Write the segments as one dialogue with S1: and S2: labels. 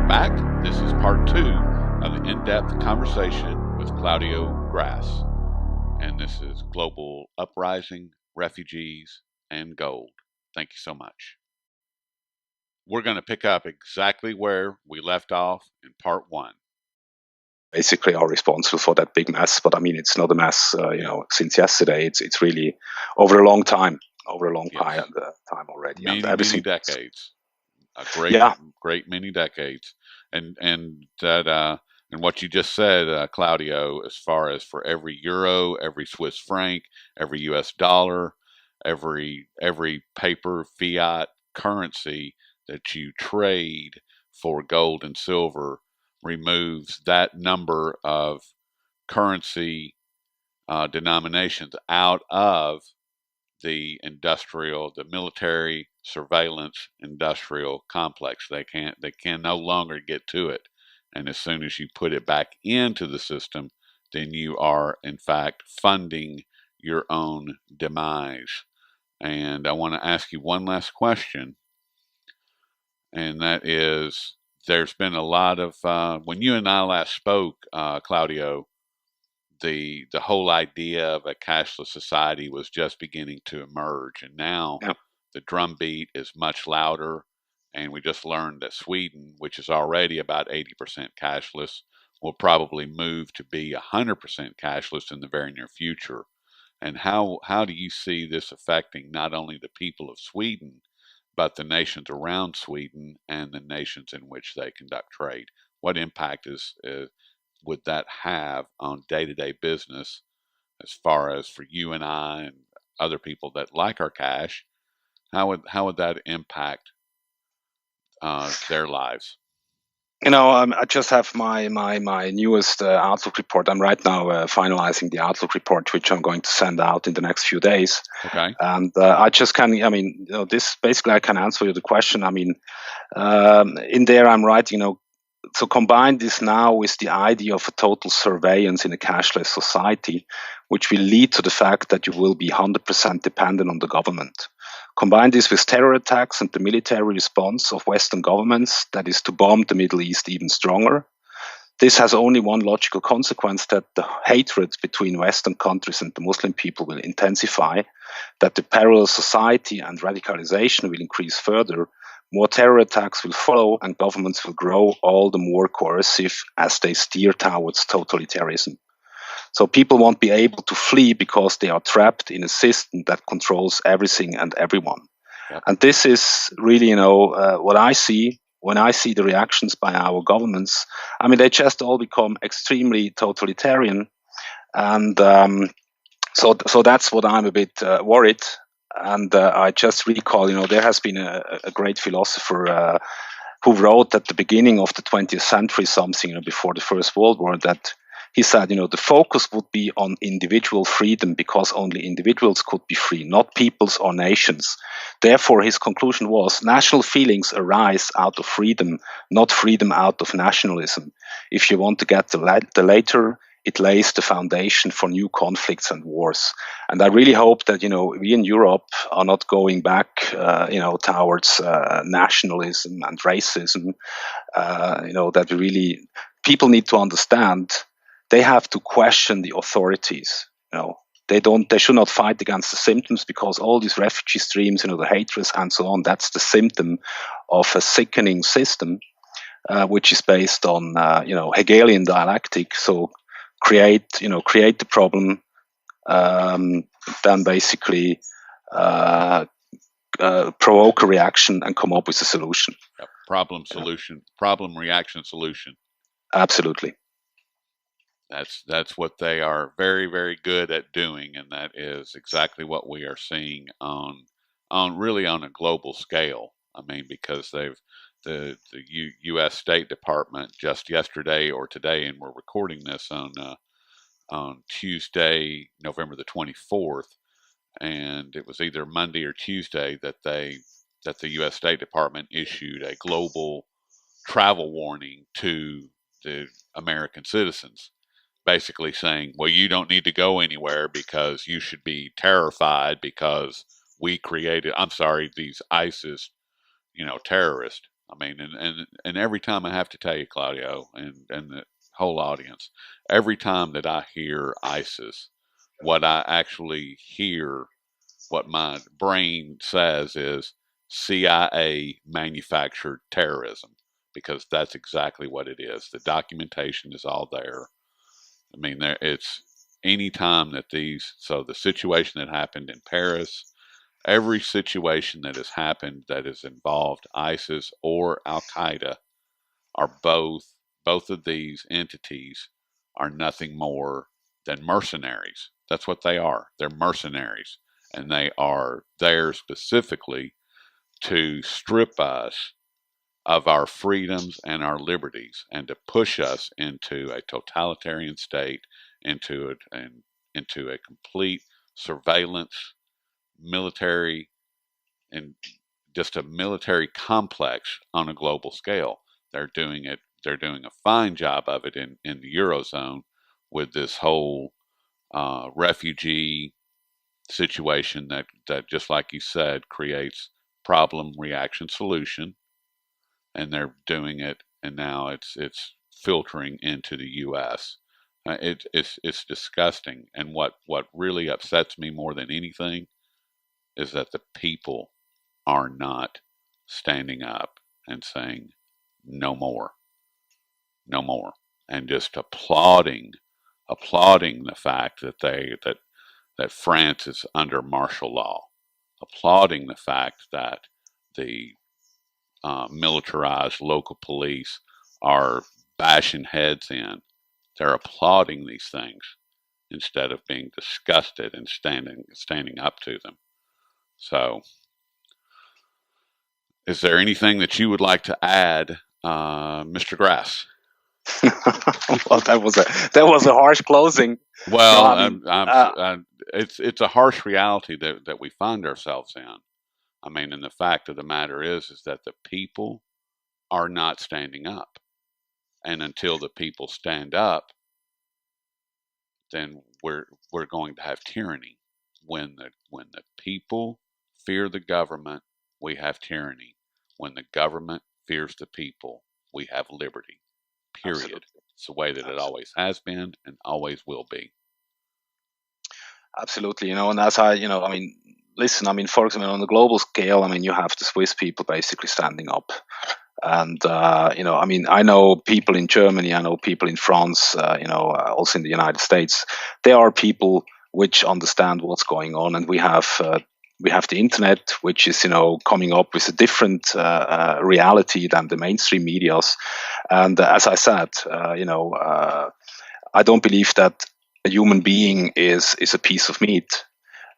S1: Welcome back. This is part two of the in-depth conversation with Claudio Grass. And this is Global Uprising, Refugees, and Gold. Thank you so much. We're going to pick up exactly where we left off in part one.
S2: Basically are responsible for that big mess, but I mean, it's not a mess, since yesterday. It's really over a long time, time already.
S1: Many decades. A great many decades. And what you just said, Claudio, as far as for every euro, every Swiss franc, every US dollar, every paper fiat currency that you trade for gold and silver removes that number of currency denominations out of the military surveillance industrial complex. They can no longer get to it. And as soon as you put it back into the system, then you are in fact funding your own demise. And I want to ask you one last question. And that is, there's been a lot of, when you and I last spoke, Claudio, the whole idea of a cashless society was just beginning to emerge, and now the drumbeat is much louder. And we just learned that Sweden, which is already about 80% cashless, will probably move to be 100% cashless in the very near future. And how do you see this affecting not only the people of Sweden, but the nations around Sweden and the nations in which they conduct trade? What impact would that have on day-to-day business, as far as for you and I and other people that like our cash? How would that impact their lives?
S2: I just have my newest Outlook report. I'm right now finalizing the Outlook report, which I'm going to send out in the next few days.
S1: Okay.
S2: And I just can, this basically I can answer you the question. In there I'm writing, so combine this now with the idea of a total surveillance in a cashless society, which will lead to the fact that you will be 100% dependent on the government. Combine this with terror attacks and the military response of Western governments, that is to bomb the Middle East even stronger. This has only one logical consequence, that the hatred between Western countries and the Muslim people will intensify, that the parallel society and radicalization will increase further, more terror attacks will follow, and governments will grow all the more coercive as they steer towards totalitarianism. So people won't be able to flee because they are trapped in a system that controls everything and everyone. Yep. And this is really, what I see when I see the reactions by our governments. They just all become extremely totalitarian. And so that's what I'm a bit worried. And I just recall, there has been a great philosopher who wrote at the beginning of the 20th century something, before the First World War, that he said, the focus would be on individual freedom, because only individuals could be free, not peoples or nations. Therefore, his conclusion was, national feelings arise out of freedom, not freedom out of nationalism. If you want to get the latter, it lays the foundation for new conflicts and wars. And I really hope that, we in Europe are not going back, towards nationalism and racism. That really, people need to understand they have to question the authorities. They should not fight against the symptoms, because all these refugee streams, the hatred and so on, that's the symptom of a sickening system, which is based on, Hegelian dialectic. So create the problem, then basically provoke a reaction and come up with a solution.
S1: Yep. Problem, reaction, solution.
S2: Absolutely.
S1: That's what they are very, very good at doing, and that is exactly what we are seeing on a global scale. Because the U.S. State Department just yesterday or today, and we're recording this on Tuesday, November the 24th, and it was either Monday or Tuesday that the U.S. State Department issued a global travel warning to the American citizens, basically saying, well, you don't need to go anywhere because you should be terrified because we created, these ISIS, terrorists. I mean, and every time I have to tell you, Claudio, and the whole audience, every time that I hear ISIS, what I actually hear, what my brain says is CIA manufactured terrorism, because that's exactly what it is. The documentation is all there. I mean, it's any time that so the situation that happened in Paris, every situation that has happened that has involved ISIS or Al Qaeda are both of these entities are nothing more than mercenaries. That's what they are. They're mercenaries, and they are there specifically to strip us of our freedoms and our liberties, and to push us into a totalitarian state, into a complete surveillance military, and just a military complex on a global scale. They're doing it. They're doing a fine job of it in the eurozone with this whole refugee situation that just like you said creates problem reaction solution, and they're doing it, and now it's filtering into the U.S. It's disgusting, and what really upsets me more than anything is that the people are not standing up and saying no more, no more, and just applauding the fact that France is under martial law, applauding the fact that the militarized local police are bashing heads in. They're applauding these things instead of being disgusted and standing up to them. So, is there anything that you would like to add, Mr. Grass?
S2: Well, that was a harsh closing. No,
S1: Well,
S2: I mean,
S1: it's a harsh reality that we find ourselves in. I mean, and the fact of the matter is that the people are not standing up, and until the people stand up, then we're going to have tyranny. When the people fear the government, we have tyranny. When the government fears the people, we have liberty. Period.
S2: absolutely,
S1: It's the way that it
S2: absolutely.
S1: always has been and always will be.
S2: Absolutely, and as I mean, listen, I mean, for example, on the global scale, I mean, you have the Swiss people basically standing up, and I mean, I know people in Germany, I know people in France, also in the United States. There are people which understand what's going on, and we have the internet, which is coming up with a different reality than the mainstream media's. And as I said, I don't believe that a human being is a piece of meat.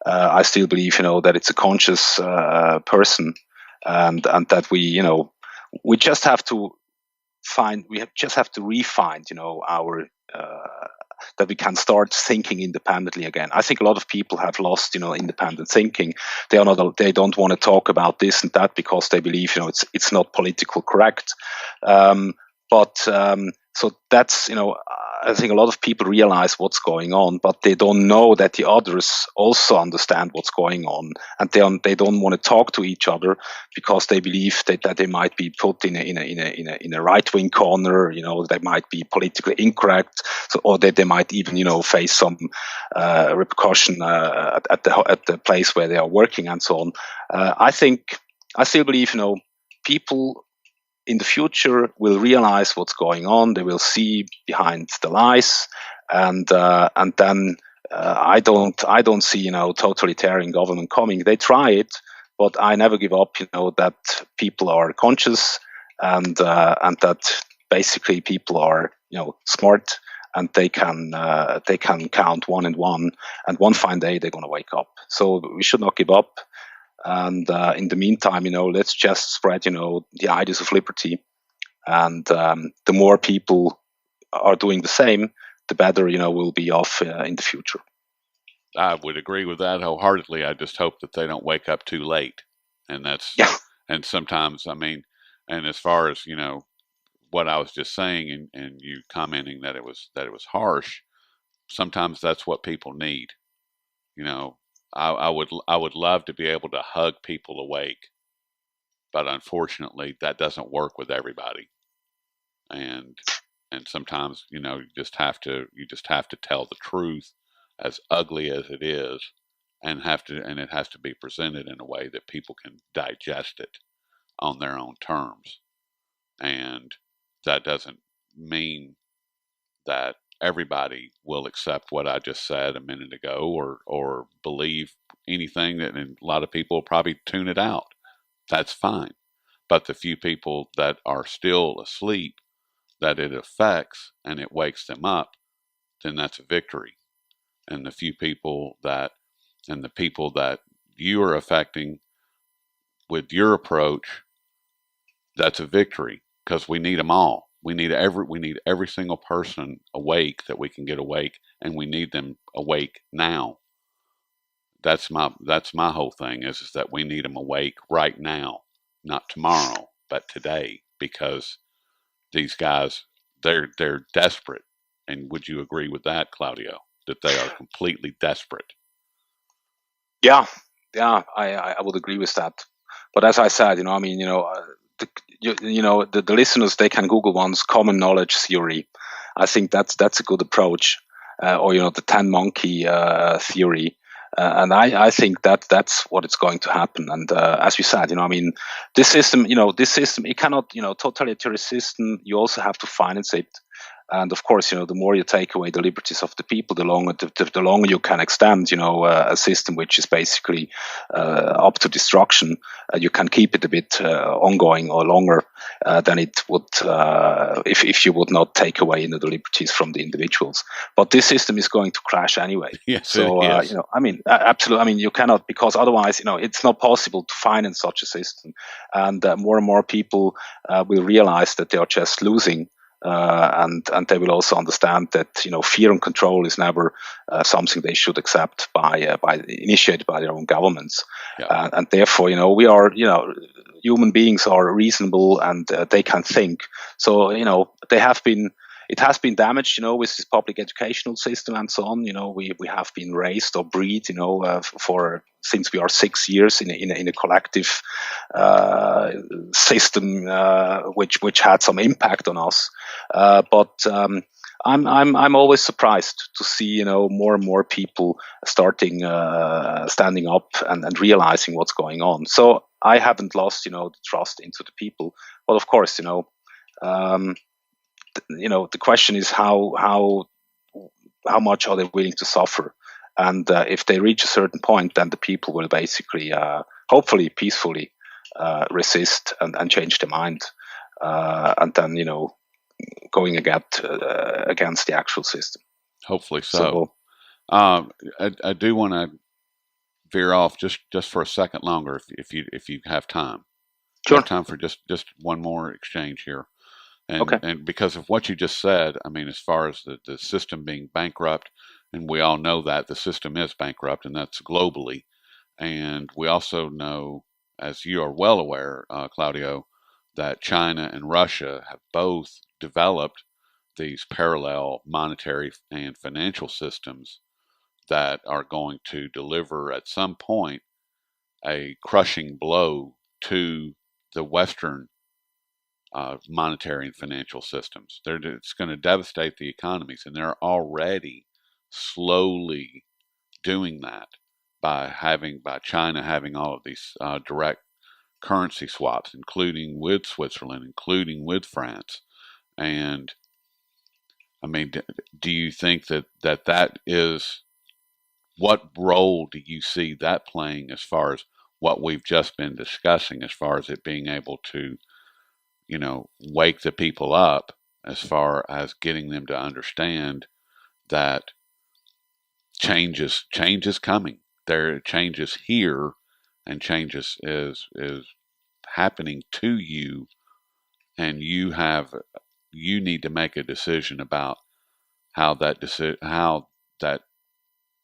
S2: I still believe, that it's a conscious person, and that we just have to just have to refine, our that we can start thinking independently again. I think a lot of people have lost, independent thinking. They don't want to talk about this and that because they believe, it's not political correct. But so that's, I think a lot of people realize what's going on, but they don't know that the others also understand what's going on, and they don't want to talk to each other because they believe that they might be put in a right wing corner. They might be politically incorrect, or that they might even face some repercussion at the place where they are working and so on. I still believe people in the future will realize what's going on. They will see behind the lies, and then I don't see totalitarian government coming. They try it, but I never give up. That people are conscious, and that basically people are smart, and they can count one and one, and one fine day they're going to wake up. So we should not give up. And in the meantime, let's just spread, the ideas of liberty. And the more people are doing the same, the better, we'll be off in the future.
S1: I would agree with that wholeheartedly. I just hope that they don't wake up too late, and
S2: Yeah,
S1: and sometimes, I mean, and as far as what I was just saying, and you commenting that it was harsh, sometimes that's what people need. You know, I would love to be able to hug people awake but unfortunately, that doesn't work with everybody. And sometimes, you just have to tell the truth, as ugly as it is, and it has to be presented in a way that people can digest it on their own terms. And that doesn't mean that everybody will accept what I just said a minute ago, or believe anything that, and a lot of people will probably tune it out. That's fine. But the few people that are still asleep, that it affects and it wakes them up, then that's a victory. And the people that you are affecting with your approach, that's a victory, because we need them all. We need every single person awake that we can get awake, and we need them awake now. That's my whole thing, is that we need them awake right now, not tomorrow, but today, because these guys, they're desperate. And would you agree with that, Claudio? That they are completely desperate?
S2: Yeah, yeah, I would agree with that. But as I said, the listeners, they can Google once common knowledge theory. I think that's a good approach, or the 10 monkey theory. And I think that's what it's going to happen. And as you said, this system, it cannot, totalitarian system. You also have to finance it. And of course, the more you take away the liberties of the people, the longer you can extend, a system which is basically up to destruction. You can keep it a bit ongoing or longer than it would if you would not take away the liberties from the individuals. But this system is going to crash anyway.
S1: Yes, it
S2: So
S1: is.
S2: absolutely. I mean, you cannot, because otherwise, it's not possible to finance such a system. And more and more people will realize that they are just losing. And they will also understand that fear and control is never something they should accept by initiated by their own governments.
S1: Yeah.
S2: And therefore, we are human beings are reasonable, and they can think. So they have been. It has been damaged, with this public educational system and so on. We have been raised or bred, for since we are 6 years in a collective system, which had some impact on us. But I'm always surprised to see more and more people starting standing up and realizing what's going on. So I haven't lost the trust into the people, but of course um, the question is how much are they willing to suffer, and if they reach a certain point, then the people will basically hopefully peacefully resist and change their mind, and then going against the actual system.
S1: Hopefully so.
S2: So
S1: I do want to veer off just for a second longer, if you have time. Do you have
S2: sure.
S1: time for just one more exchange here?
S2: Okay.
S1: And because of what you just said, I mean, as far as the system being bankrupt, and we all know that the system is bankrupt, and that's globally. And we also know, as you are well aware, Claudio, that China and Russia have both developed these parallel monetary and financial systems that are going to deliver at some point a crushing blow to the Western monetary and financial systems. It's going to devastate the economies, and they're already slowly doing that by China having all of these direct currency swaps, including with Switzerland, including with France. And I mean, do you think that is, what role do you see that playing, as far as what we've just been discussing, as far as it being able to, wake the people up, as far as getting them to understand that change is coming. There change is here, and change is happening to you, and you need to make a decision about how that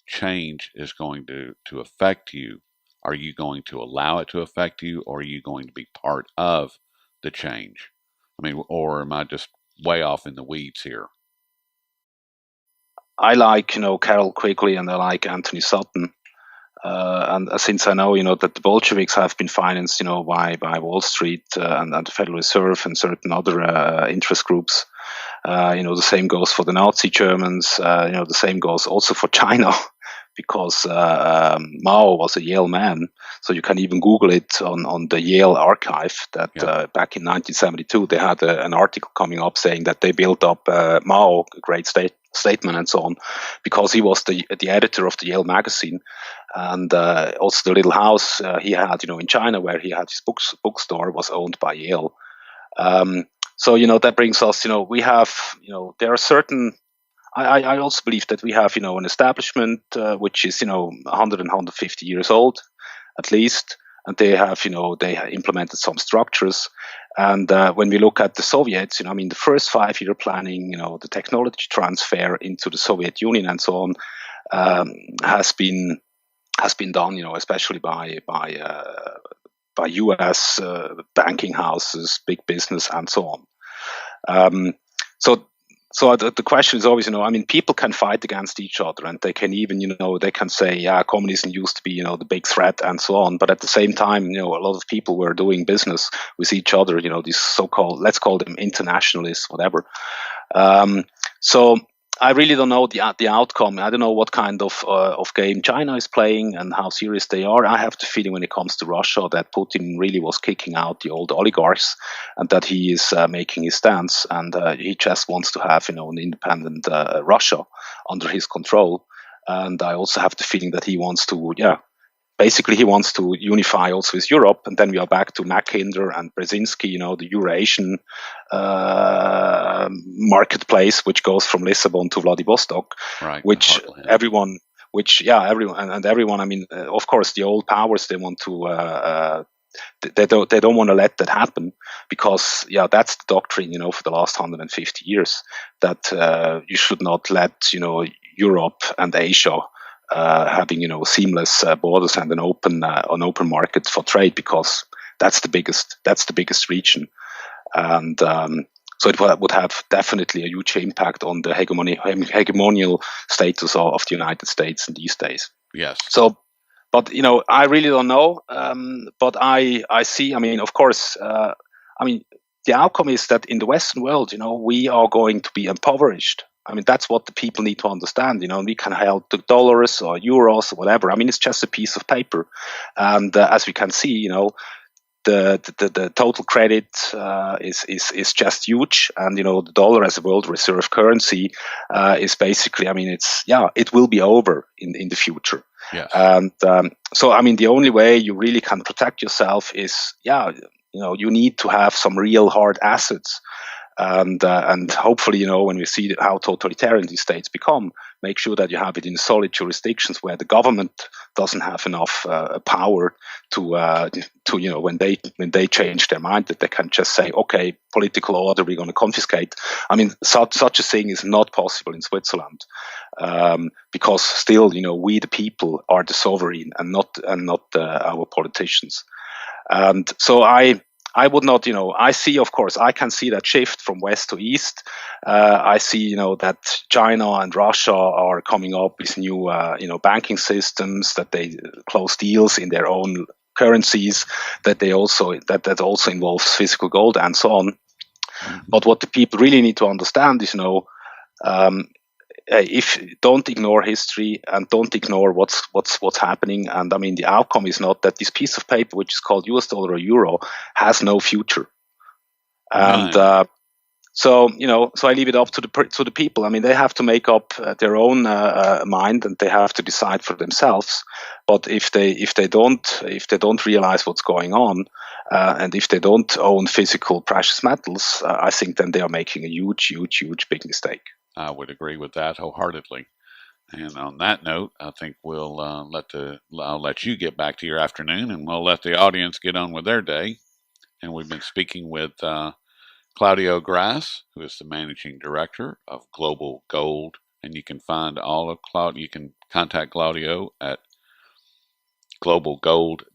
S1: change is going to affect you. Are you going to allow it to affect you, or are you going to be part of the change? I mean, or am I just way off in the weeds here?
S2: I like Carol Quigley, and I like Anthony Sutton. And since I know, that the Bolsheviks have been financed, by Wall Street and the Federal Reserve and certain other interest groups, the same goes for the Nazi Germans. The same goes also for China, because Mao was a Yale man. So you can even Google it on the Yale archive. That back in 1972 they had an article coming up saying that they built up Mao, a great statesman and so on, because he was the editor of the Yale magazine, and also the little house he had, in China where he had his bookstore was owned by Yale. So that brings us, we have, there are certain. I also believe that we have, an establishment which is, 100 and 150 years old, at least, and they have, they implemented some structures. And when we look at the Soviets, the first 5-year planning, the technology transfer into the Soviet Union and so on, has been done, especially by U.S. Banking houses, big business, and so on. So the question is always, people can fight against each other, and they can even, they can say, yeah, communism used to be, the big threat and so on. But at the same time, a lot of people were doing business with each other, these so-called, let's call them internationalists, whatever. So I really don't know the outcome. I don't know what kind of game China is playing and how serious they are. I have the feeling when it comes to Russia that Putin really was kicking out the old oligarchs, and that he is making his stance, and he just wants to have an independent Russia under his control. And I also have the feeling that he wants to, basically he wants to unify also with Europe, and then we are back to Mackinder and Brzezinski, the Eurasian marketplace, which goes from Lisbon to Vladivostok,
S1: right,
S2: which everyone. I mean, of course, the old powers, they want to. They don't want to let that happen, because that's the doctrine, for the last 150 years, that you should not let Europe and Asia having seamless borders and an open market for trade, because that's the biggest region, and so it would have definitely a huge impact on the hegemonial status of the United States in these days.
S1: Yes.
S2: So, but I really don't know. But I see. I mean, of course. The outcome is that in the Western world, we are going to be impoverished. I mean, that's what the people need to understand. We can hold the dollars or euros or whatever. I mean, it's just a piece of paper. And as we can see, the total credit is just huge. And, the dollar as a world reserve currency is basically, I mean, it will be over in the future.
S1: Yes.
S2: And so, I mean, the only way you really can protect yourself is, you need to have some real hard assets. And hopefully, when we see how totalitarian these states become, make sure that you have it in solid jurisdictions where the government doesn't have enough power to when they change their mind, that they can just say, okay, political order, we're going to confiscate. I mean, such a thing is not possible in Switzerland, because still, we the people are the sovereign, and not our politicians. And so I would not, I see, of course, I can see that shift from west to east. I see, that China and Russia are coming up with new, banking systems, that they close deals in their own currencies, that also involves physical gold and so on. Mm-hmm. But what the people really need to understand is, if don't ignore history and don't ignore what's happening. And I mean, the outcome is not that this piece of paper, which is called US dollar or euro, has no future. And so I leave it up to the people. I mean, they have to make up their own mind, and they have to decide for themselves. But if they don't realize what's going on, and if they don't own physical precious metals, I think then they are making a huge big mistake.
S1: I would agree with that wholeheartedly. And on that note, I think we'll I'll let you get back to your afternoon, and we'll let the audience get on with their day. And we've been speaking with Claudio Grass, who is the managing director of Global Gold. And you can find all of Claudio. You can contact Claudio at globalgold.ch,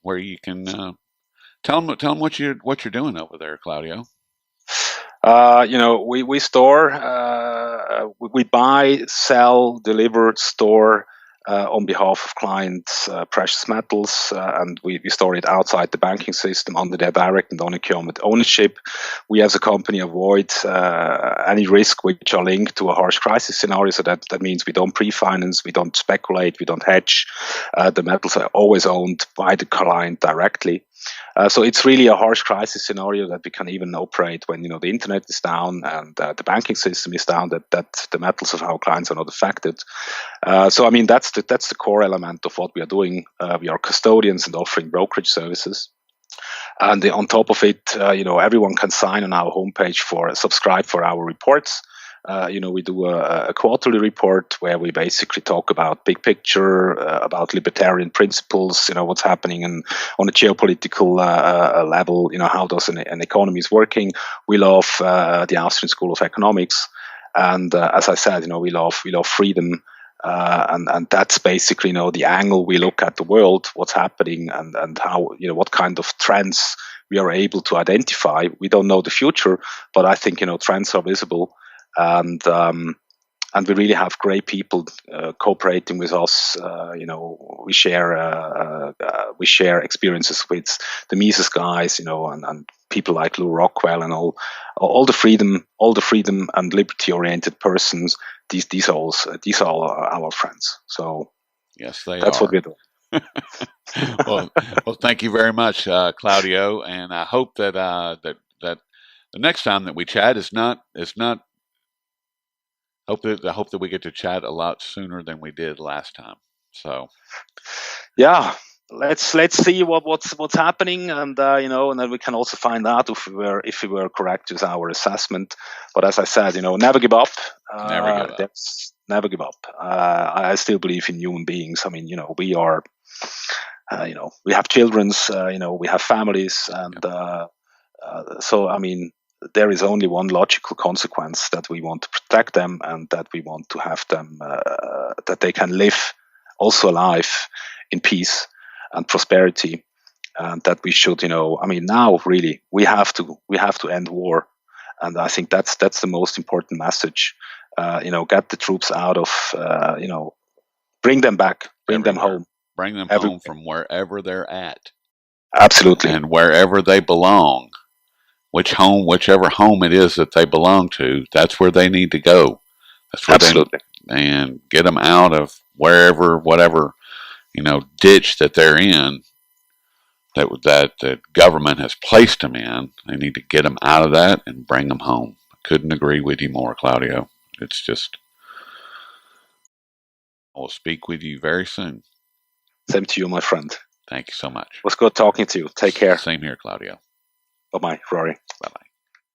S1: where you can tell them what you're doing over there, Claudio.
S2: We store, we buy, sell, deliver, store on behalf of clients, precious metals, and we store it outside the banking system under their direct and uneconomic ownership. We as a company avoid any risk which are linked to a harsh crisis scenario. So that means we don't pre-finance, we don't speculate, we don't hedge. The metals are always owned by the client directly. So it's really a harsh crisis scenario that we can even operate when the internet is down and the banking system is down. That the metals of our clients are not affected. So I mean that's the core element of what we are doing. We are custodians and offering brokerage services. And on top of it, everyone can sign on our homepage for subscribe for our reports. We do a quarterly report where we basically talk about big picture, about libertarian principles, what's happening on a geopolitical level, how does an economy is working. We love the Austrian School of Economics. And as I said, we love freedom. And that's basically, the angle we look at the world, what's happening, and how, what kind of trends we are able to identify. We don't know the future, but I think, trends are visible. And we really have great people cooperating with us. We share experiences with the Mises guys, and people like Lou Rockwell and all the freedom and liberty oriented persons. These are our friends. So
S1: yes, they
S2: that's
S1: are.
S2: what we're doing.
S1: well, thank you very much, Claudio, and I hope that that the next time that we chat is not. I hope that we get to chat a lot sooner than we did last time. So,
S2: yeah, let's see what's happening, and and then we can also find out if we were correct with our assessment. But as I said, never give up.
S1: Never give up.
S2: Never give up. I still believe in human beings. I mean, we are, we have children's, we have families, and so I mean, there is only one logical consequence, that we want to protect them, and that we want to have them that they can live also a life in peace and prosperity, and that we should, I mean, now really we have to end war, and I think that's the most important message. Get the troops out of, bring them back, bring them home,
S1: bring them home from wherever they're at.
S2: Absolutely,
S1: and wherever they belong. Whichever home it is that they belong to, that's where they need to go. That's where
S2: absolutely,
S1: and get them out of whatever ditch that they're in, that the government has placed them in. They need to get them out of that and bring them home. Couldn't agree with you more, Claudio. It's just, I will speak with you very soon.
S2: Same to you, my friend.
S1: Thank you so much.
S2: It was good talking to you. Take care.
S1: Same here, Claudio.
S2: Bye-bye, Rory.
S1: Bye-bye.